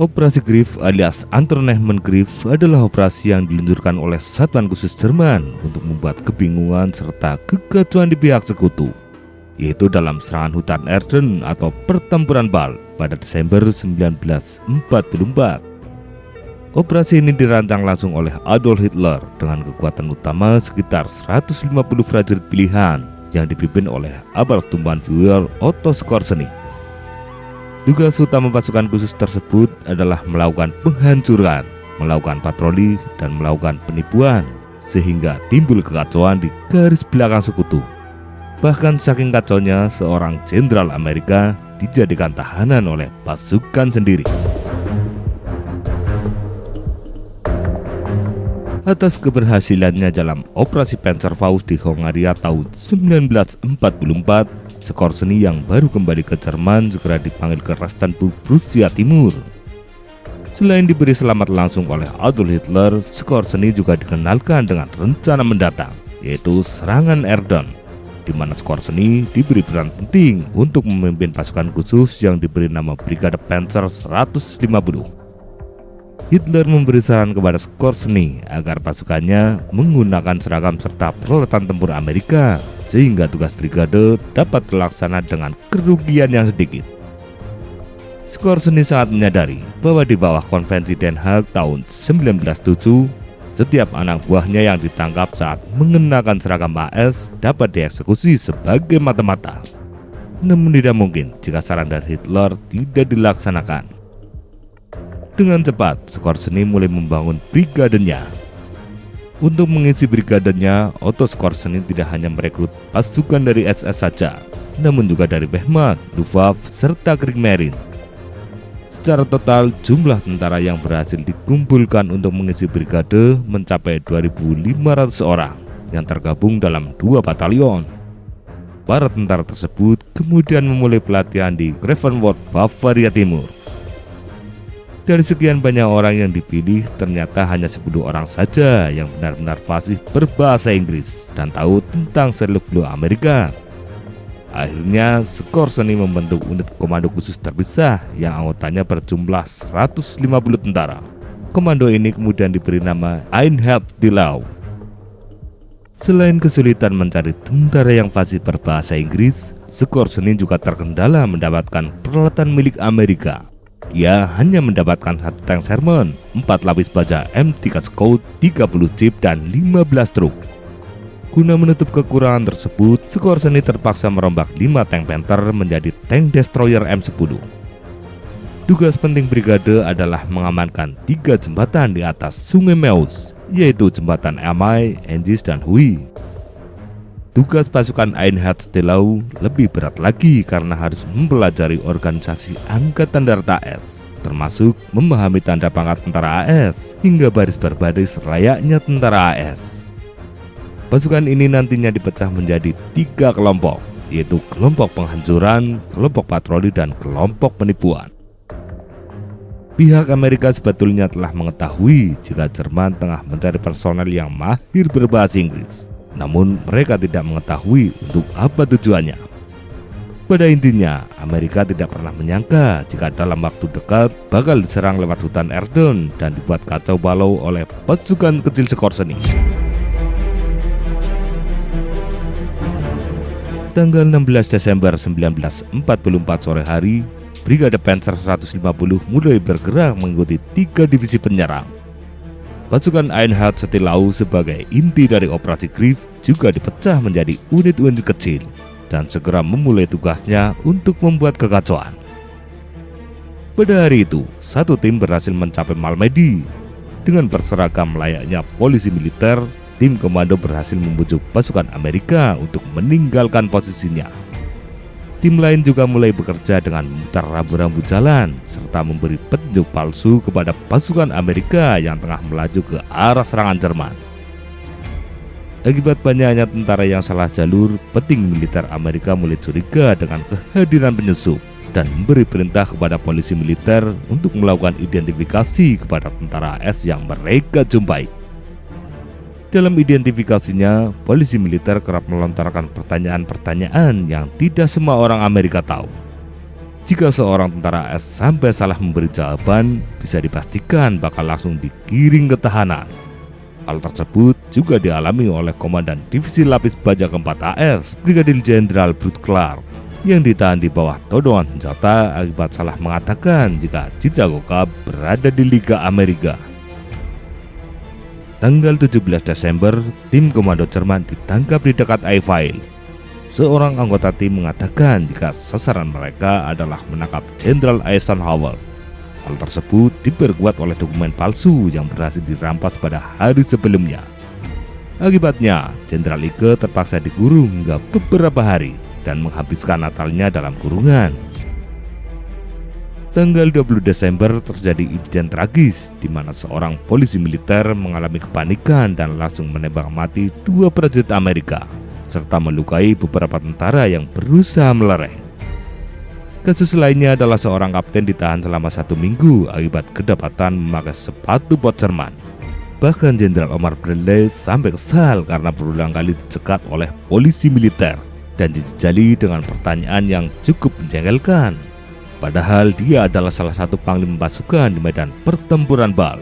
Operasi Greif alias Unternehmen Greif adalah operasi yang diluncurkan oleh Satuan Khusus Jerman untuk membuat kebingungan serta kekacauan di pihak sekutu, yaitu dalam serangan hutan Ardennes atau pertempuran Bulge pada Desember 1944. Operasi ini dirancang langsung oleh Adolf Hitler dengan kekuatan utama sekitar 150 prajurit pilihan yang dipimpin oleh Obersturmbannführer Otto Skorzeny. Tugas utama pasukan khusus tersebut adalah melakukan penghancuran, melakukan patroli, dan melakukan penipuan, sehingga timbul kekacauan di garis belakang sekutu. Bahkan saking kacaunya, seorang jenderal Amerika dijadikan tahanan oleh pasukan sendiri. Atas keberhasilannya dalam Operasi Panzerfaust di Hongaria tahun 1944, Skorzeny yang baru kembali ke Jerman segera dipanggil ke Rastenburg, Prusia Timur. Selain diberi selamat langsung oleh Adolf Hitler, Skorzeny juga dikenalkan dengan rencana mendatang, yaitu serangan Ardennes, di mana Skorzeny diberi peran penting untuk memimpin pasukan khusus yang diberi nama Brigade Panzer 150. Hitler memberi saran kepada Skorzeny agar pasukannya menggunakan seragam serta peralatan tempur Amerika, sehingga tugas brigade dapat terlaksana dengan kerugian yang sedikit. Skorzeny sangat menyadari bahwa di bawah Konvensi Den Haag tahun 1907, setiap anak buahnya yang ditangkap saat mengenakan seragam AS dapat dieksekusi sebagai mata-mata. Namun tidak mungkin jika saran dari Hitler tidak dilaksanakan. Dengan cepat, Skorzeny mulai membangun brigadenya. Untuk mengisi brigadenya, Otto Skorzeny tidak hanya merekrut pasukan dari SS saja, namun juga dari Wehrmacht, Luftwaffe, serta Kriegsmarine. Secara total, jumlah tentara yang berhasil dikumpulkan untuk mengisi brigade mencapai 2.500 orang yang tergabung dalam 2 batalion. Para tentara tersebut kemudian memulai pelatihan di Grevenwald, Bavaria Timur. Dari sekian banyak orang yang dipilih, ternyata hanya 10 orang saja yang benar-benar fasih berbahasa Inggris dan tahu tentang seluk-beluk Amerika. Akhirnya, Skorzeny membentuk unit komando khusus terpisah yang anggotanya berjumlah 150 tentara. Komando ini kemudian diberi nama Einheitsdienst. Selain kesulitan mencari tentara yang fasih berbahasa Inggris, Skorzeny juga terkendala mendapatkan peralatan milik Amerika. Dia hanya mendapatkan 1 tank Sherman, 4 lapis baja M3 Scout, 30 jeep, dan 15 truk. Guna menutup kekurangan tersebut, Skorzeny terpaksa merombak 5 tank Panther menjadi tank destroyer M10. Tugas penting brigade adalah mengamankan 3 jembatan di atas Sungai Meuse, yaitu jembatan Amai, Engis, dan Huy. Tugas pasukan Einheitsdienst lebih berat lagi karena harus mempelajari organisasi Angkatan Darat AS, termasuk memahami tanda pangkat tentara AS hingga baris berbaris layaknya tentara AS. Pasukan ini nantinya dipecah menjadi 3 kelompok, yaitu kelompok penghancuran, kelompok patroli, dan kelompok penipuan. Pihak Amerika sebetulnya telah mengetahui jika Jerman tengah mencari personel yang mahir berbahasa Inggris. Namun mereka tidak mengetahui untuk apa tujuannya. Pada intinya, Amerika tidak pernah menyangka jika dalam waktu dekat bakal diserang lewat hutan Ardennes dan dibuat kacau balau oleh pasukan kecil Skorzeny. Tanggal 16 Desember 1944 sore hari, Brigade Panzer 150 mulai bergerak mengikuti 3 divisi penyerang. Pasukan Einheitsdienst sebagai inti dari Operasi Greif juga dipecah menjadi unit-unit kecil dan segera memulai tugasnya untuk membuat kekacauan. Pada hari itu, 1 tim berhasil mencapai Malmedy. Dengan berseragam layaknya polisi militer, tim komando berhasil membujuk pasukan Amerika untuk meninggalkan posisinya. Tim lain juga mulai bekerja dengan memutar rambu-rambu jalan serta memberi petunjuk palsu kepada pasukan Amerika yang tengah melaju ke arah serangan Jerman. Akibat banyaknya tentara yang salah jalur, petinggi militer Amerika mulai curiga dengan kehadiran penyusup dan memberi perintah kepada polisi militer untuk melakukan identifikasi kepada tentara AS yang mereka jumpai. Dalam identifikasinya, polisi militer kerap melontarkan pertanyaan-pertanyaan yang tidak semua orang Amerika tahu. Jika seorang tentara AS sampai salah memberi jawaban, bisa dipastikan bakal langsung digiring ke tahanan. Hal tersebut juga dialami oleh Komandan Divisi Lapis Baja keempat AS, Brigadir Jenderal Bud Clark, yang ditahan di bawah todongan senjata akibat salah mengatakan jika Chicago Cup berada di Liga Amerika. Tanggal 17 Desember, tim komando Jerman ditangkap di dekat Eifel. Seorang anggota tim mengatakan jika sasaran mereka adalah menangkap Jenderal Eisenhower. Hal tersebut diperkuat oleh dokumen palsu yang berhasil dirampas pada hari sebelumnya. Akibatnya, Jenderal Ike terpaksa dikurung hingga beberapa hari dan menghabiskan Natalnya dalam kurungan. Tanggal 20 Desember terjadi insiden tragis di mana seorang polisi militer mengalami kepanikan dan langsung menembak mati 2 prajurit Amerika serta melukai beberapa tentara yang berusaha melerai. Kasus lainnya adalah seorang kapten ditahan selama 1 minggu akibat kedapatan memakai sepatu bot Jerman. Bahkan Jenderal Omar Bradley sampai kesal karena berulang kali dicegat oleh polisi militer dan dijejali dengan pertanyaan yang cukup menjengkelkan. Padahal dia adalah salah satu panglima pasukan di medan pertempuran Bal.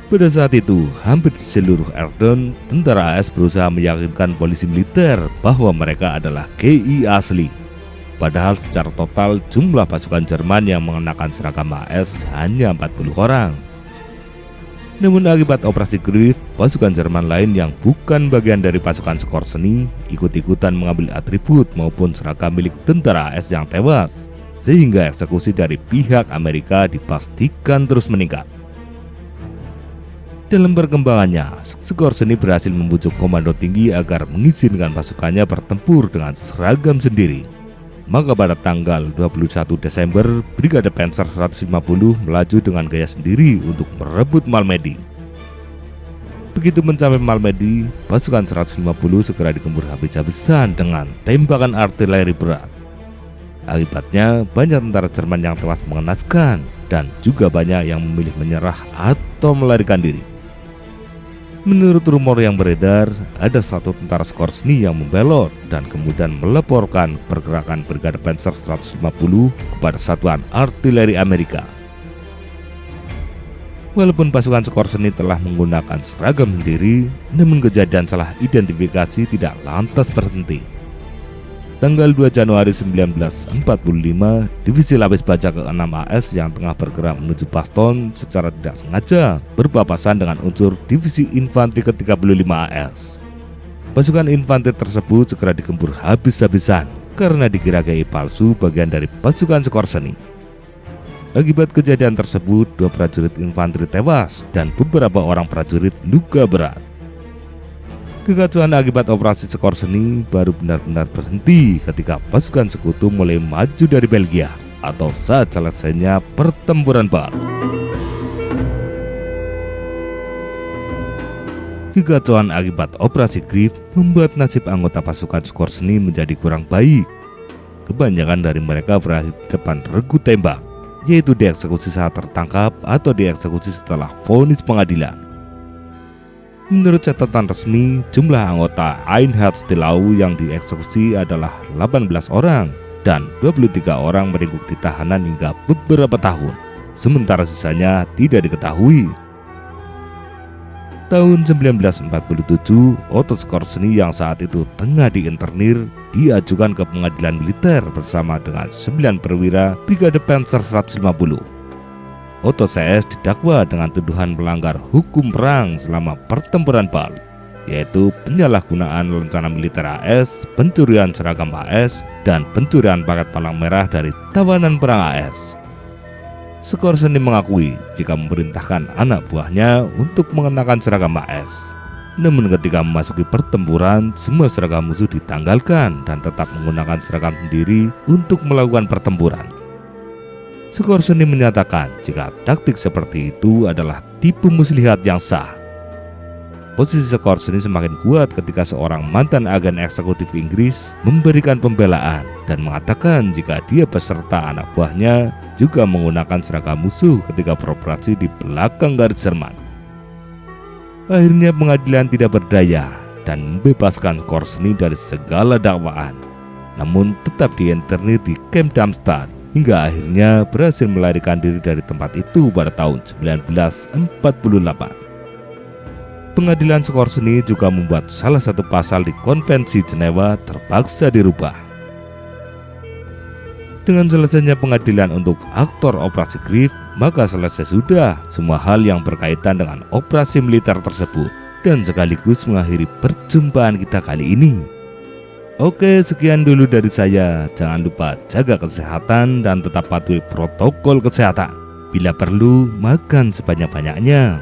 Pada saat itu, hampir di seluruh Ardennes, tentara AS berusaha meyakinkan polisi militer bahwa mereka adalah GI asli. Padahal secara total jumlah pasukan Jerman yang mengenakan seragam AS hanya 40 orang. Namun akibat operasi Griff, pasukan Jerman lain yang bukan bagian dari pasukan Skorzeny ikut-ikutan mengambil atribut maupun seragam milik tentara AS yang tewas, sehingga eksekusi dari pihak Amerika dipastikan terus meningkat. Dalam perkembangannya, Skorzeny berhasil membujuk komando tinggi agar mengizinkan pasukannya bertempur dengan seragam sendiri. Maka pada tanggal 21 Desember, Brigade Panzer 150 melaju dengan gaya sendiri untuk merebut Malmedy. Begitu mencapai Malmedy, pasukan 150 segera digempur habis-habisan dengan tembakan artileri berat. Akibatnya, banyak tentara Jerman yang tewas mengenaskan dan juga banyak yang memilih menyerah atau melarikan diri. Menurut rumor yang beredar, ada satu tentara Skorzeny yang membelot dan kemudian melaporkan pergerakan Brigade Panzer 150 kepada Satuan Artileri Amerika. Walaupun pasukan Skorzeny telah menggunakan seragam sendiri, namun kejadian salah identifikasi tidak lantas berhenti. Tanggal 2 Januari 1945, Divisi Lapis Baja ke-6 AS yang tengah bergerak menuju Bastogne secara tidak sengaja berpapasan dengan unsur Divisi Infanteri ke-35 AS. Pasukan infanteri tersebut segera digempur habis-habisan karena dikira GI palsu bagian dari pasukan Skorzeny. Akibat kejadian tersebut, 2 prajurit infanteri tewas dan beberapa orang prajurit luka berat. Kekacauan akibat operasi Skorzeny baru benar-benar berhenti ketika pasukan sekutu mulai maju dari Belgia atau saat selesainya pertempuran Bal. Kekacauan akibat operasi Griff membuat nasib anggota pasukan Skorzeny menjadi kurang baik. Kebanyakan dari mereka berakhir di depan regu tembak, yaitu dieksekusi saat tertangkap atau dieksekusi setelah vonis pengadilan. Menurut catatan resmi, jumlah anggota Einheitstillau yang dieksekusi adalah 18 orang dan 23 orang meringkuk di tahanan hingga beberapa tahun, sementara sisanya tidak diketahui. Tahun 1947, Otto Skorzeny yang saat itu tengah diinternir diajukan ke pengadilan militer bersama dengan 9 perwira Brigade Panzer 150. Otto CS didakwa dengan tuduhan melanggar hukum perang selama pertempuran Bal, yaitu penyalahgunaan rencana militer AS, pencurian seragam AS, dan pencurian paket palang merah dari tawanan perang AS. Skorzeny mengakui jika memerintahkan anak buahnya untuk mengenakan seragam AS. Namun ketika memasuki pertempuran, semua seragam musuh ditanggalkan dan tetap menggunakan seragam sendiri untuk melakukan pertempuran. Skorzeny menyatakan jika taktik seperti itu adalah tipu muslihat yang sah. Posisi Skorzeny semakin kuat ketika seorang mantan agen eksekutif Inggris memberikan pembelaan dan mengatakan jika dia beserta anak buahnya juga menggunakan seragam musuh ketika beroperasi di belakang garis Jerman. Akhirnya pengadilan tidak berdaya dan membebaskan Skorzeny dari segala dakwaan. namun tetap diinternir di Camp Darmstadt hingga akhirnya berhasil melarikan diri dari tempat itu pada tahun 1948. Pengadilan skor seni juga membuat salah satu pasal di Konvensi Jenewa terpaksa dirubah. Dengan selesainya pengadilan untuk aktor operasi Grif, maka selesai sudah semua hal yang berkaitan dengan operasi militer tersebut dan sekaligus mengakhiri perjumpaan kita kali ini. Oke, sekian dulu dari saya. Jangan lupa jaga kesehatan dan tetap patuhi protokol kesehatan. Bila perlu, makan sebanyak-banyaknya.